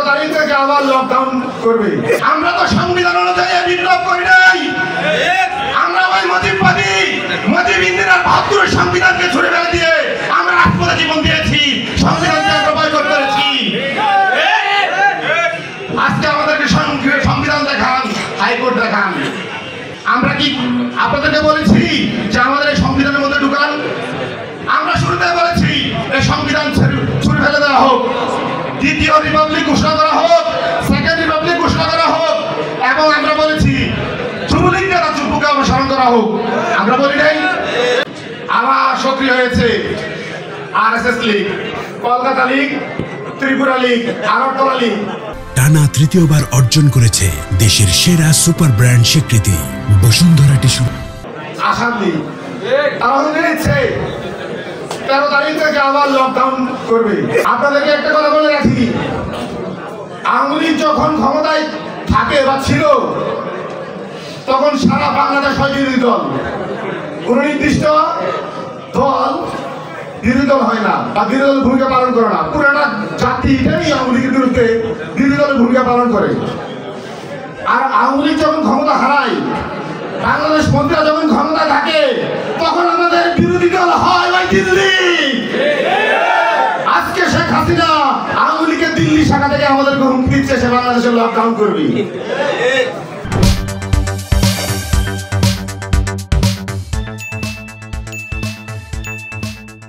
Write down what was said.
তারিখ থেকে আবার লকডাউন করবে। আমরা তো সংবিধান অনুযায়ী বিপ্লব করি নাই, আমরা ওই মুজিববাদী মুজিব ইন্দিরার ৭২ সংবিধানকে ছুড়ে ফেলে দিয়ে আমরা রাজপথে জীবন দিয়েছি, সংবিধানকে আমরা বয়কট করেছি। আজকে আমাদেরকে সংবিধান দেখান, হাইকোর্ট দেখান। আমরা কি আপনাদেরকে বলেছি যে আমাদের এই সংবিধানের মধ্যে ঢুকান? আমরা শুরুতে বলেছি এই সংবিধান ছুড়ে ফেলে দেওয়া হোক, দ্বিতীয় রিপাবলিক ঘোষণা করা হোক, সেকেন্ড রিপাবলিক ঘোষণা করা হোক, এবং আমরা বলেছি যুবলীগের রাজনীতিকে অপসারণ করা হোক। আমরা বলি নাই? আবার সক্রিয় হয়েছে আরএসএস লীগ, কলকাতা লীগ, ত্রিপুরা লীগ, আগরতলা লীগ। টানা তৃতীয়বার অর্জন করেছে দেশের সেরা সুপার ব্র্যান্ড স্বীকৃতি বসুন্ধরা টিস্যু। আসাম লীগ তারা নিচ্ছে ১৩ তারিখ থেকে আবার লকডাউন করবে। আপনাদেরকে একটা কথা বলে রাখি, আওয়ামী লীগ যখন ক্ষমতায় থাকে বা ছিল, তখন সারা বাংলাদেশ হয় বিরোধী দল। কোন নির্দিষ্ট দল বিরোধী দল হয় না বা বিরোধী দলের ভূমিকা পালন করে না। পুরাটা জাতিটাই আওয়ামী লীগের বিরুদ্ধে বিরোধী দলের ভূমিকা পালন করে। আর আওয়ামী লীগ যখন ক্ষমতা হারায়, বাংলাদেশ মন্ত্রীরা যখন ক্ষমতা থাকে, তখন আমাদের বিরোধী দল হয় ওই দিল্লি। আজকে শেখ হাসিনা আওয়ামী লীগের দিল্লি শাখা থেকে আমাদেরকে হুমকি দিচ্ছে সে বাংলাদেশের লকডাউন করবে।